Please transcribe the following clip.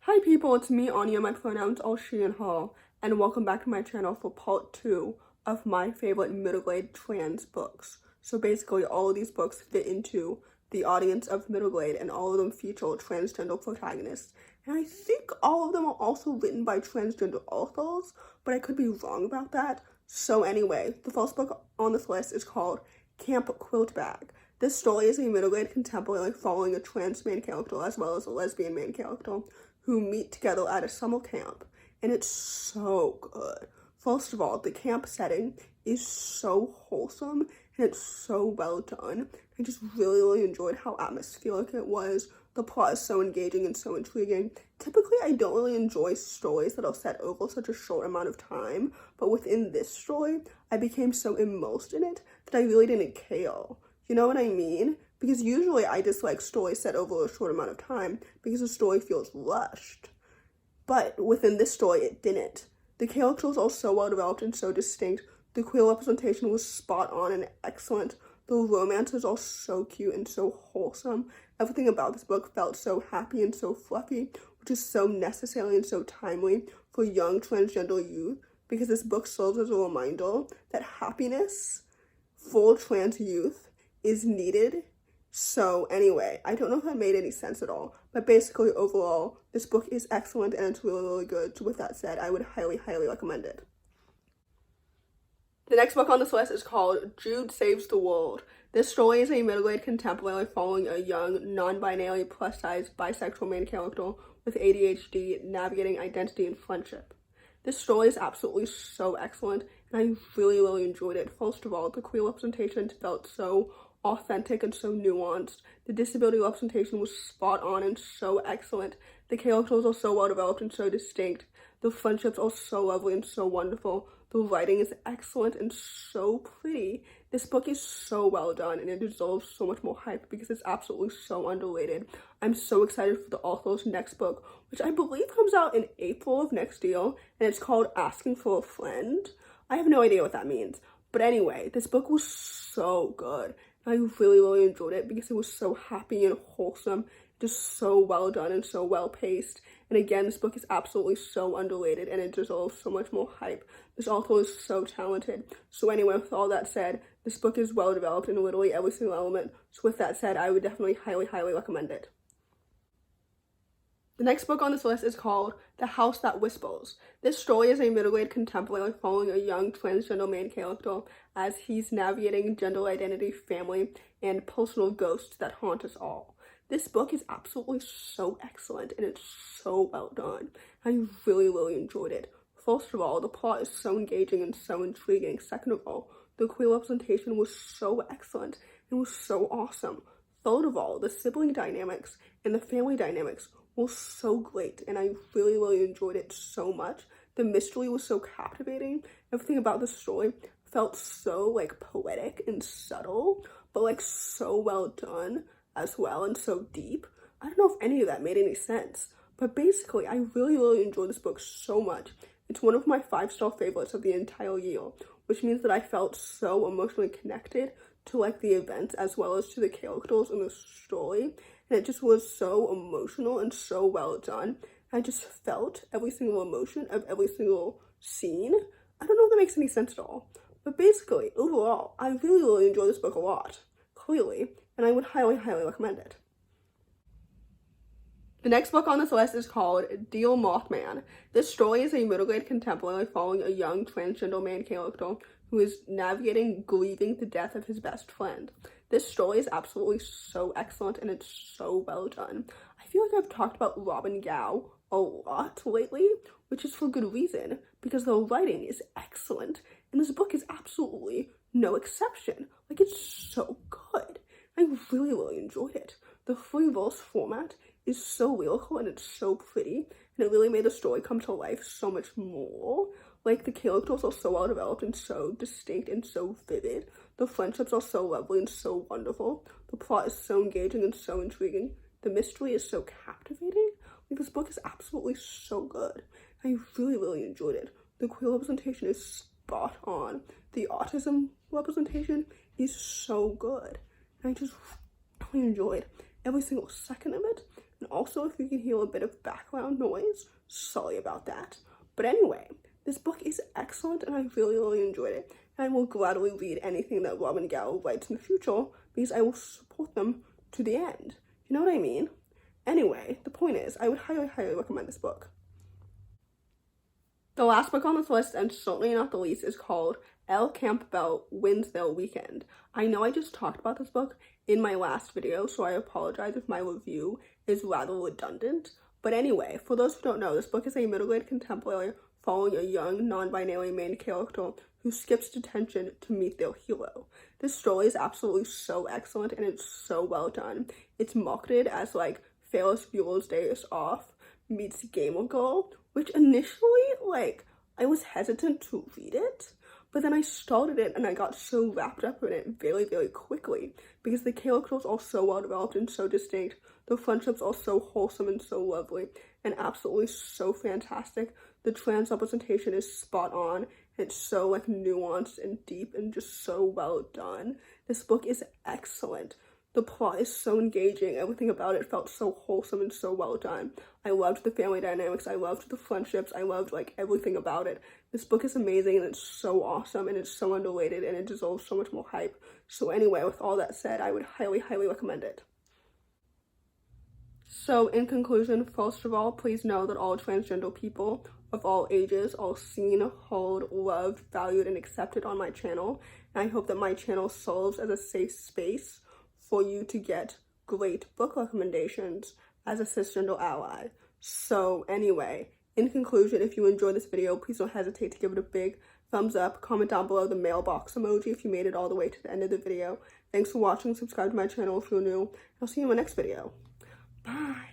Hi people, it's me Anja, my pronouns all she and her, and welcome back to my channel for part 2 of my favorite middle-grade trans books. So basically all of these books fit into the audience of middle grade and all of them feature transgender protagonists. And I think all of them are also written by transgender authors, but I could be wrong about that. So anyway, the first book on this list is called Quiltbag. This story is a middle grade contemporary following a trans main character as well as a lesbian main character who meet together at a summer camp, and it's so good. First of all, the camp setting is so wholesome and it's so well done. I just really enjoyed how atmospheric it was. The plot is so engaging and so intriguing. Typically, I don't really enjoy stories that are set over such a short amount of time, but within this story, I became so immersed in it that I really didn't care. You know what I mean? Because usually I dislike stories set over a short amount of time because the story feels rushed. But within this story, it didn't. The characters are so well developed and so distinct. The queer representation was spot on and excellent. The romances are so cute and so wholesome. Everything about this book felt so happy and so fluffy, which is so necessary and so timely for young transgender youth, because this book serves as a reminder that happiness for trans youth is needed. So anyway, I don't know if that made any sense at all, but basically overall, this book is excellent and it's really good. So with that said, I would highly recommend it. The next book on this list is called Jude Saves the World. This story is a middle-grade contemporary following a young, non-binary, plus-size, bisexual main character with ADHD navigating identity and friendship. This story is absolutely so excellent, and I really enjoyed it. First of all, the queer representation felt so authentic and so nuanced. The disability representation was spot on and so excellent. The characters are so well developed and so distinct. The friendships are so lovely and so wonderful. The writing is excellent and so pretty. This book is so well done and it deserves so much more hype because it's absolutely so underrated. I'm so excited for the author's next book, which I believe comes out in April of next year, and it's called Asking for a Friend. I have no idea what that means. But anyway, this book was so good. I really enjoyed it because it was so happy and wholesome, just so well done and so well paced. And again, this book is absolutely so underrated and it deserves so much more hype. This author is so talented. So anyway, with all that said, this book is well developed in literally every single element. So with that said, I would definitely highly recommend it. The next book on this list is called The House That Whispers. This story is a middle-grade contemporary following a young transgender main character as he's navigating gender identity, family, and personal ghosts that haunt us all. This book is absolutely so excellent and it's so well done. I really enjoyed it. First of all, the plot is so engaging and so intriguing. Second of all, the queer representation was so excellent and was so awesome. Third of all, the sibling dynamics and the family dynamics were so great and I really enjoyed it so much. The mystery was so captivating. Everything about the story felt so like poetic and subtle, but like so well done as well and so deep. I don't know if any of that made any sense, but basically I really enjoyed this book so much. It's one of my 5-star favorites of the entire year, which means that I felt so emotionally connected to like the events as well as to the characters in the story, and it just was so emotional and so well done. I just felt every single emotion of every single scene. I don't know if that makes any sense at all, but basically overall I really enjoyed this book a lot, clearly, and I would highly recommend it. The next book on this list is called Dear Mothman. This story is a middle-grade contemporary following a young transgender main character who is navigating grieving the death of his best friend. This story is absolutely so excellent and it's so well done. I feel like I've talked about Robin Gow a lot lately, which is for good reason, because the writing is excellent and this book is absolutely no exception. Like, it's so good. I really enjoyed it. The free verse format is so lyrical and it's so pretty, and it really made the story come to life so much more. Like, the characters are so well developed and so distinct and so vivid. The friendships are so lovely and so wonderful. The plot is so engaging and so intriguing. The mystery is so captivating. Like, this book is absolutely so good. I really enjoyed it. The queer representation is spot on. The autism representation is so good. And I just really enjoyed every single second of it. And also, if you can hear a bit of background noise, sorry about that. But anyway, this book is excellent and I really, really enjoyed it. And I will gladly read anything that Robin Gow writes in the future because I will support them to the end. You know what I mean? Anyway, the point is, I would highly, highly recommend this book. The last book on this list, and certainly not the least, is called Elle Campbell Wins Their Weekend. I know I just talked about this book in my last video, so I apologize if my review is rather redundant. But anyway, for those who don't know, this book is a middle-aged contemporary following a young, non-binary main character who skips detention to meet their hero. This story is absolutely so excellent and it's so well done. It's marketed as like Ferris Bueller's Days Off meets Gamer Girl, which initially, like, I was hesitant to read it, but then I started it and I got so wrapped up in it very, very quickly because the characters are so well developed and so distinct. The friendships are so wholesome and so lovely and absolutely so fantastic. The trans representation is spot on. It's so like nuanced and deep and just so well done. This book is excellent. The plot is so engaging. Everything about it felt so wholesome and so well done. I loved the family dynamics. I loved the friendships. I loved like everything about it. This book is amazing and it's so awesome and it's so underrated and it deserves so much more hype. So anyway, with all that said, I would highly, highly recommend it. So in conclusion, first of all, please know that all transgender people of all ages are seen, heard, loved, valued, and accepted on my channel. And I hope that my channel serves as a safe space for you to get great book recommendations as a cisgender ally. So anyway, in conclusion, if you enjoyed this video, please don't hesitate to give it a big thumbs up. Comment down below the mailbox emoji if you made it all the way to the end of the video. Thanks for watching. Subscribe to my channel if you're new. I'll see you in my next video. Bye.